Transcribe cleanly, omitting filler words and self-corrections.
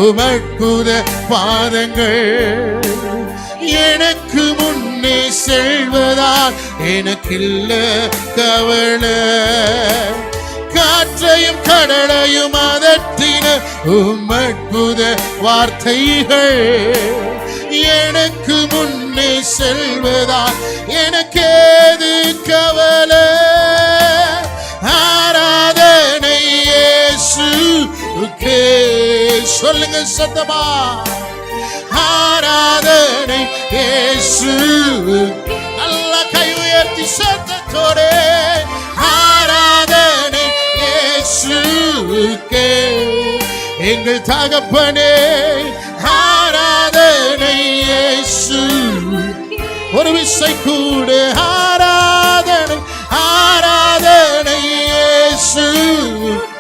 உமற்புத பாதங்கள். எனக்கு முன்னே செல்வதால் எனக்கில்ல கவலை. காற்றையும் கடலையும் அதட்டின உமற்புத வார்த்தைகள். எனக்கு முன்னே செல்வதால் எனக்கேது கவலை. ஆராதனை இயேசுவுக்கே. சொல்லுங்க சத்தமா, ஆராதனை இயேசு. நல்ல கை உயர்த்தி சத்தத்தோடு ஆராதனை இயேசுவுக்கே. எங்கள் தகப்பனே ஆராதனை இயேசு. ஒரு விசை கூட ஆராதனை